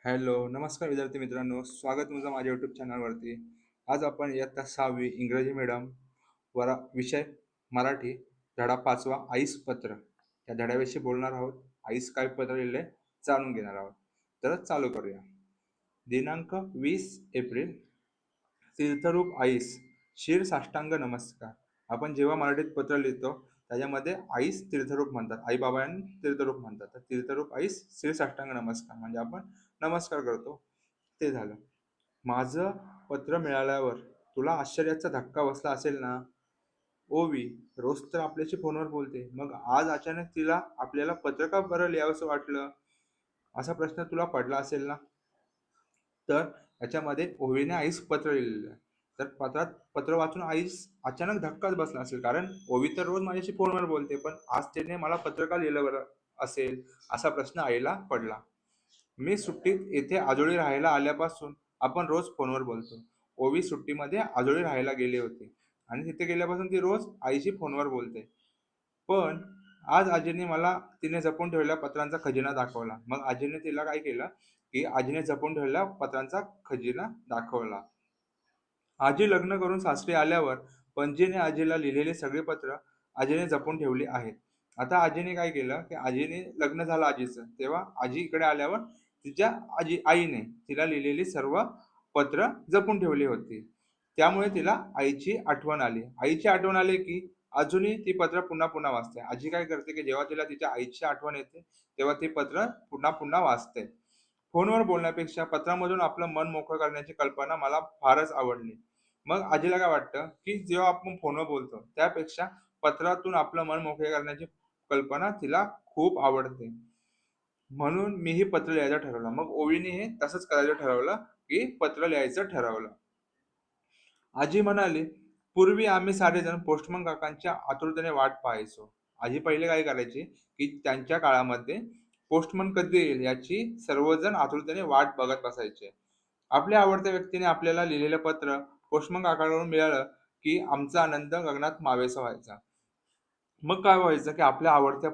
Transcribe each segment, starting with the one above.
Hello, नमस्कार विद्यार्थी मित्रांनो. स्वागत तुमचं माझ्या यूट्यूब चॅनलवरती. आज आपण इयत्ता 6वी इंग्रजी मीडियम विषय मराठी धडा 5वा आईस पत्र या धड्याविषयी बोलणार आहोत. आईस काय पत्र लिहिले जाणून घेणार आहोत. तर चालू करूया. दिनांक 20 एप्रिल. तीर्थरूप आईस शिर साष्टांग नमस्कार. आपण जेव्हा मराठीत पत्र लिहितो त्याच्यामध्ये आईस तीर्थरूप म्हणतात, आई बाबांनी तीर्थरूप म्हणतात. तर तीर्थरूप आईस शिर साष्टांग नमस्कार म्हणजे आपण नमस्कार करतो. ते झालं. माझं पत्र मिळाल्यावर तुला आश्चर्याचा धक्का बसला असेल ना. ओवी रोज तर आपल्याशी फोनवर बोलते, मग आज अचानक तिला आपल्याला पत्र का बरं लिहावंसं वाटलं, असा प्रश्न तुला पडला असेल ना. तर याच्यामध्ये ओवीने आईस पत्र लिहिलेलं आहे. तर पत्र वाचून आईस अचानक धक्काच बसला असेल, कारण ओवी तर रोज माझ्याशी फोनवर बोलते, पण आज तिने मला पत्र का लिहिलं बरं असेल, असा प्रश्न आईला पडला. मी सुट्टीत येथे आजोळी राहायला आल्यापासून आपण रोज फोनवर बोलतो. ओवी सुट्टीमध्ये आजोळी राहायला गेली होती आणि तिथे गेल्यापासून ती रोज आईशी फोनवर बोलते. पण आज आजीने मला तिने जपून ठेवलेल्या पत्रांचा खजिना दाखवला. मग आजीने तिला काय केलं, की आजीने जपून ठेवलेल्या पत्रांचा खजिना दाखवला. आजी लग्न करून सासरी आल्यावर पणजीने आजीला लिहिलेली सगळी पत्र आजीने जपून ठेवली आहेत. आता आजीने काय केलं, की आजीने लग्न झालं आजीचं, तेव्हा आजी इकडे आल्यावर तिच्या आईने तिला लिहिलेली सर्व पत्र जपून ठेवली होती. त्यामुळे तिला आईची आठवण आली. आईची आठवण आली, की अजूनही ती पत्र पुन्हा पुन्हा वाचते. आजी काय करते, की जेव्हा तिला तिच्या आईची आठवण येते, तेव्हा ती पत्र पुन्हा पुन्हा वाचते. फोनवर बोलण्यापेक्षा पत्रामधून आपलं मन मोकळं करण्याची कल्पना मला फारच आवडली. मग आजीला काय वाटतं, की जेव्हा आपण फोनवर बोलतो, त्यापेक्षा पत्रातून आपलं मन मोकळे करण्याची कल्पना तिला खूप आवडते. म्हणून मीही पत्र लिहायचं ठरवलं. मग ओवीने हे तसंच करायचं ठरवलं, की पत्र लिहायचं ठरवलं. आजी म्हणाली, "पूर्वी आम्ही सारेजण पोस्टमन काकांच्या आतुरतेने वाट पाहायचो." आजी पहिले काय करायची, की त्यांच्या काळामध्ये पोस्टमन कधी येईल याची सर्वजण आतुरतेने वाट बघत बसायचे. आपल्या आवडत्या व्यक्तीने आपल्याला लिहिलेलं पत्र पोस्टमन काकांकडून मिळालं, की आमचा आनंद गगनात मावेसा व्हायचा. मग काय व्हायचं, की आपल्या आवडत्या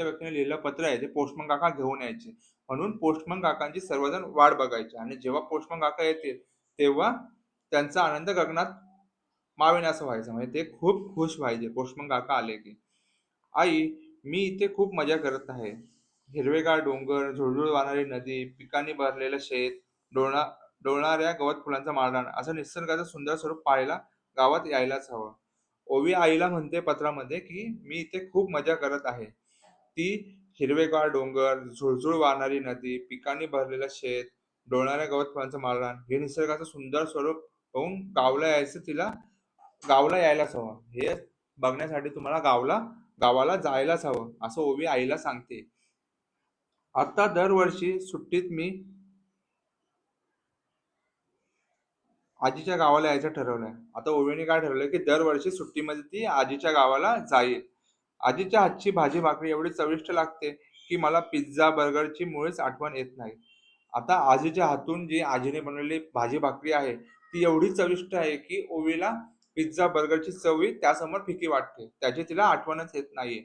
व्यक्तीने लिहिलेलं पत्र आहे ते पोस्टमन काका घेऊन यायचे. म्हणून पोस्टमन काकांची सर्वजण वाट बघायचे आणि जेव्हा पोस्टमन काका येतील, तेव्हा त्यांचा आनंद गगनात मावेनासा व्हायचा. म्हणजे ते खूप खुश व्हायचे पोस्टमन काका आले की. "आई, मी इथे खूप मजा करत आहे. हिरवेगार डोंगर, झुळझुळ वाहणारी नदी, पिकांनी भरलेलं शेत, डोळणा डोलणाऱ्या गवत फुलांचं माळरान असं निसर्गाचं सुंदर स्वरूप पाहायला गावात यायलाच हवं." ओवी आईला म्हणते पत्रामध्ये, की "मी इथे खूप मजा करत आहे." ती हिरवेगार डोंगर, झुळझुळ वाहणारी नदी, पिकांनी भरलेलं शेत, डोलणाऱ्या गवत फुलांचं माळरान हे निसर्गाचं सुंदर स्वरूप पाहून गावाला यायलाच हवं. हे बघण्यासाठी तुम्हाला गावाला जायलाच हवं, असं ओवी आईला सांगते. आता दरवर्षी सुट्टीत मी आजीच्या गावाला यायचं ठरवलंय. आता ओवीने काय ठरवलंय, की दरवर्षी सुट्टीमध्ये ती आजीच्या गावाला जाईल. आजीच्या हातची भाजी-भाकरी एवढी चविष्ट लागते, की मला पिझ्झा, बर्गरची मुळीच आठवण येत नाही. आता आजीच्या हातून जी आजीने बनवलेली भाजी-भाकरी आहे, ती एवढी चविष्ट आहे, की ओवीला पिझ्झा, बर्गरची चवही त्यासमोर फिकी वाटते. त्याची तिला आठवणच येत नाहीये.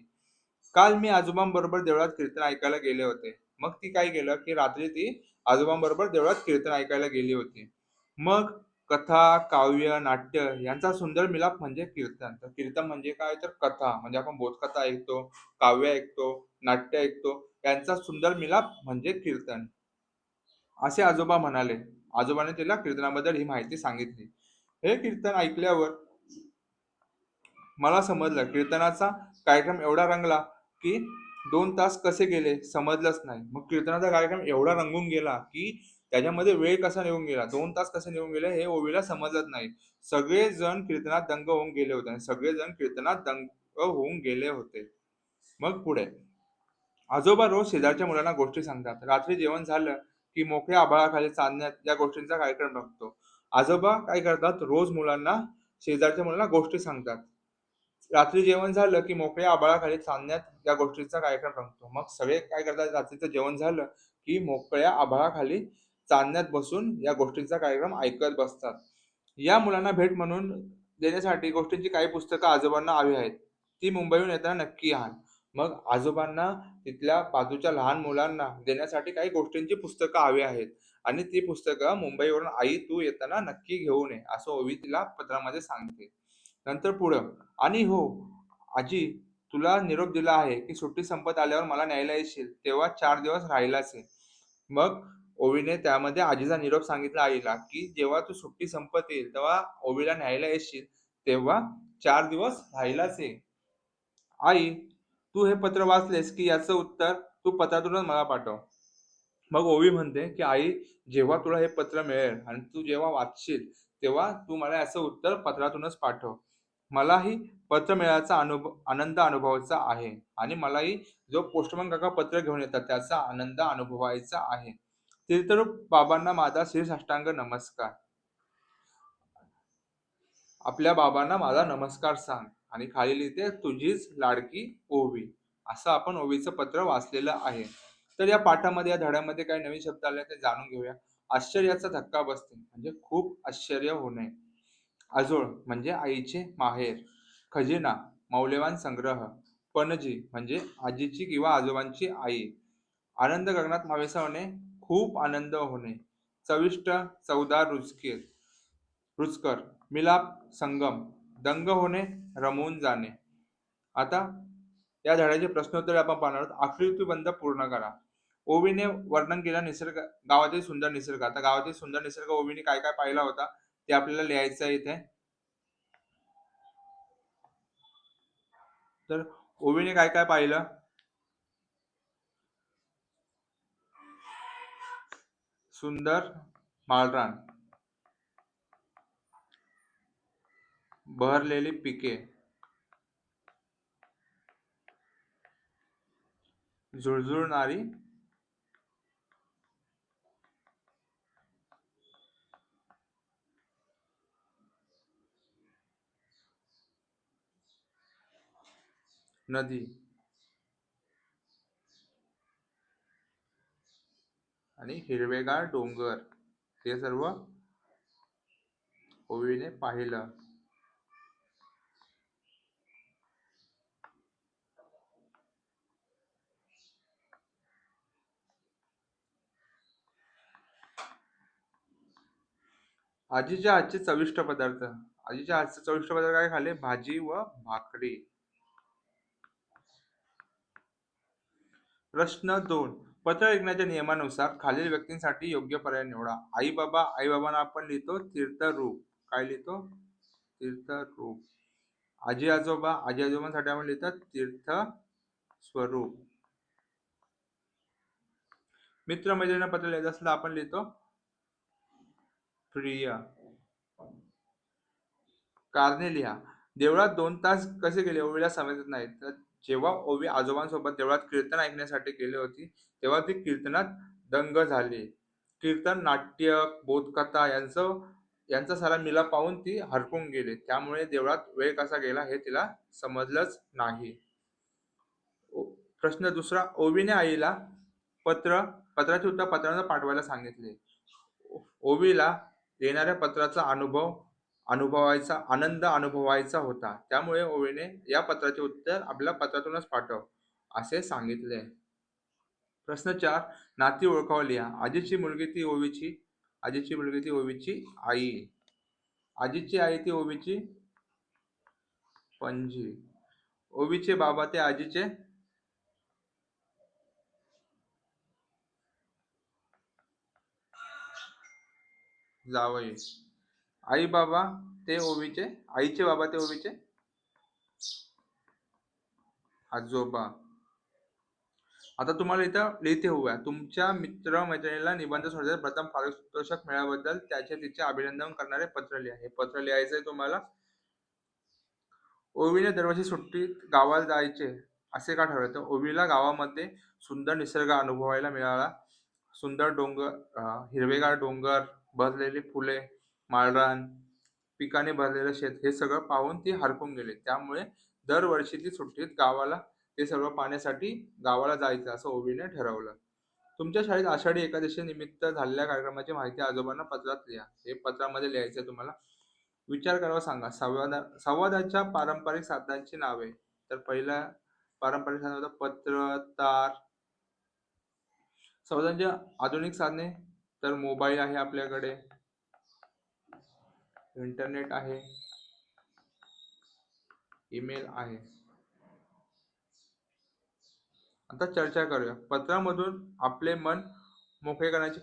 काल मी आजोबांबरोबर देवळात कीर्तन ऐकायला गेले होते. मग ती काय केलं, की रात्री ती आजोबांबरोबर देवळात कीर्तन ऐकायला गेली होती. मग कथा, काव्य, नाट्य यांचा सुंदर मिलाप म्हणजे कीर्तन. तर कीर्तन म्हणजे काय, तर कथा म्हणजे आपण बोधकथा ऐकतो, काव्य ऐकतो, नाट्य ऐकतो, यांचा सुंदर मिलाप म्हणजे कीर्तन, असे आजोबा म्हणाले. आजोबाने तिला कीर्तनाबद्दल ही माहिती सांगितली. हे कीर्तन ऐकल्यावर मला समजलं, कीर्तनाचा कार्यक्रम एवढा रंगला, की 2 तास कसे गेले समजलंच नाही. मग कीर्तनाचा कार्यक्रम एवढा रंगून गेला, की त्याच्यामध्ये वेळ कसा निघून गेला, 2 तास कसे निघून गेले हे ओवीला समजत नाही. सगळेजण कीर्तनात दंग होऊन गेले होते आणि सगळेजण कीर्तनात दंग होऊन गेले होते. मग पुढे आजोबा रोज शेजारच्या मुलांना गोष्टी सांगतात. रात्री जेवण झालं, की मोकळ्या आभाळाखाली चांदण्यात या गोष्टींचा कार्यक्रम बघतो. आजोबा काय करतात, रोज शेजारच्या मुलांना गोष्टी सांगतात. रात्री जेवण झालं, की मोकळ्या आभाळाखाली चांदण्यात या गोष्टींचा कार्यक्रम रंगतो. मग सगळे काय करतात, रात्रीचं जेवण झालं, की मोकळ्या आभाळाखाली चांदण्यात बसून या गोष्टींचा कार्यक्रम ऐकत बसतात. या मुलांना भेट म्हणून देण्यासाठी गोष्टींची काही पुस्तकं आजोबांना हवी आहेत. ती मुंबईहून येताना नक्की आण. मग आजोबांना तिथल्या बाजूच्या लहान मुलांना देण्यासाठी काही गोष्टींची पुस्तकं हवी आहेत आणि ती पुस्तकं मुंबईवरून आई तू येताना नक्की घेऊन ये, असं ओवी तिला पत्रामध्ये सांगते. नंतर पुढं, आणि हो आजी, तुला निरोप दिला आहे की सुट्टी संपत आल्यावर मला न्यायला येशील, तेव्हा 4 दिवस राहायलाच ये. मग ओवीने त्यामध्ये आजीचा निरोप सांगितला आईला, की जेव्हा तू सुट्टी संपत येईल तेव्हा ओवीला न्यायला येशील, तेव्हा 4 दिवस राहायलाच ये. आई, तू हे पत्र वाचलेस की याचं उत्तर तू पत्रातूनच मला पाठव. मग ओवी म्हणते, की आई, जेव्हा तुला हे पत्र मिळेल आणि तू जेव्हा वाचशील, तेव्हा तू मला याचं उत्तर पत्रातूनच पाठव. मलाही पत्र मिळाल्याचा आनंद अनुभवायचा आहे आणि मलाही जो पोस्टमन काका पत्र घेऊन येतात त्याचा आनंद अनुभवायचा आहे. ते तर बाबांना माझा शिरसाष्टांग नमस्कार. आपल्या बाबांना माझा नमस्कार सांग आणि खाली लिहिते तुझीच लाडकी ओवी. असं आपण ओवीचं पत्र वाचलेलं आहे. तर या पाठामध्ये या धड्यामध्ये काही नवीन शब्द आले ते जाणून घेऊया. आश्चर्याचा धक्का बसते म्हणजे खूप आश्चर्य होणे. आजोळ म्हणजे आईचे माहेर. खजिना मौल्यवान संग्रह. पणजी म्हणजे आजीची किंवा आजोबांची आई. आनंद गगनात मावेसा होणे, खूप आनंद होणे. चविष्ट, चवदार, रुचकर, मिलाप, संगम, दंग होणे, रमवून जाणे. आता या धड्याचे प्रश्नोत्तर आपण पाहणार आहोत. आकृतीबंध पूर्ण करा. ओवीने वर्णन केलं निसर्ग, गावातील सुंदर निसर्ग. आता गावातील सुंदर निसर्ग ओवीने काय काय पाहिला होता ते आपल्याला लिहायचं आहे इथे. तर ओवीने काय काय पाहिलं? सुंदर माळरान, बहरलेली पिके, झुळझुळणारी नदी आणि हिरवेगार डोंगर, हे सर्व ओवीने पाहिलं. आजीच्या हातचे चविष्ट पदार्थ. आजीच्या हातचे चविष्ट पदार्थ काय खाल्ले? भाजी व भाकरी. प्रश्न 2. पत्र लिखण्याच्या नियमानुसार खालील व्यक्तींसाठी योग्य पर्याय निवडा. आई बाबा, आई बाबांना आपण लिहितो तीर्थरूप. काय लिहितो? तीर्थरूप. आजी आजोबा, आजी आजोबांसाठी आपण लिहितात तीर्थ स्वरूप. मित्र मैत्रिणींना पत्र लिहायचं असलं आपण लिहितो प्रिय. कारणे लिहा. देवळात 2 तास कसे गेले ओवीला समजत नाही. तर जेव्हा ओवी आजोबांसोबत देवळात कीर्तन ऐकण्यासाठी गेली होती, तेव्हा ती कीर्तनात दंग झाली. कीर्तन, नाट्य, बोधकथा यांचा सारा मिलाप पाहून ती हरपून गेली. त्यामुळे देवळात वेळ कसा गेला हे तिला समजलंच नाही. प्रश्न 2. ओवीने आईला पत्र पत्राचे उत्तर पत्रानं पाठवायला सांगितले. ओवीला येणाऱ्या पत्राचा आनंद अनुभवायचा होता. त्यामुळे ओवीने या पत्राचे उत्तर आपल्या पत्रातूनच पाठव असे सांगितले. प्रश्न 4. नाती ओळखावं लिहा. आजीची मुलगी ती ओवीची आई. आजीची आई ती ओवीची पणजी. ओवीचे बाबा ते आजीचे जावई. आई बाबा ते ओवीचे आईचे बाबा ते ओवीचे आजोबा. आता तुम्हाला इथं लिहिते हुआ तुमच्या मित्र मैत्रिणीला निबंध स्पर्धेत प्रथम पारितोषिक मिळाल्याबद्दल त्याचे तिचे अभिनंदन करणारे पत्र लिहा. हे पत्र लिहायचंय तुम्हाला. ओवीने दरवर्षी सुट्टीत गावाला जायचे असे का ठरवले? तर ओवीला गावामध्ये सुंदर निसर्ग अनुभवायला मिळाला. सुंदर हिरवेगार डोंगर, भरलेली फुले, माळरान, पिकाने भरलेलं शेत, हे सगळं पाहून ती हरपून गेली. त्यामुळे दरवर्षी ती सुट्टीत गावाला ते सर्व पाहण्यासाठी गावाला जायचं असं ओवीने ठरवलं. तुमच्या शाळेत आषाढी एकादशी निमित्त झालेल्या कार्यक्रमाची माहिती आजोबांना पत्रात लिहा. हे पत्रामध्ये लिहायचं तुम्हाला. विचार करावा सांगा. संवादाच्या पारंपरिक साधनांची नावे. तर पारंपरिक साधने होतं पत्र, तार. संवादांची आधुनिक साधने तर मोबाईल आहे आपल्याकडे, इंटरनेट आहे, ईमेल आहे. आता चर्चा करूया. पत्रामधून आपले मन मोकळे करण्याची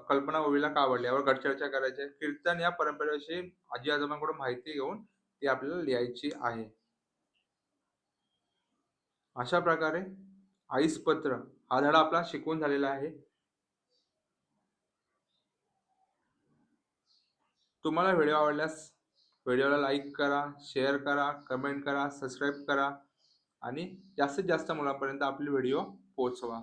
कल्पना ओवीला का आवडली यावर गट चर्चा करायची आहे. कीर्तन या परंपरेविषयी आजी आजोबांकडून माहिती घेऊन ती आपल्याला लिहायची आहे. अशा प्रकारे आईस पत्र हा धडा आपला शिकवून झालेला आहे. तुम्हाला व्हिडिओ आवडल्यास व्हिडिओला लाईक करा, शेअर करा, कमेंट करा, सबस्क्राईब करा आणि जास्तीत जास्त मुलांपर्यंत आपले व्हिडिओ पोहोचवा.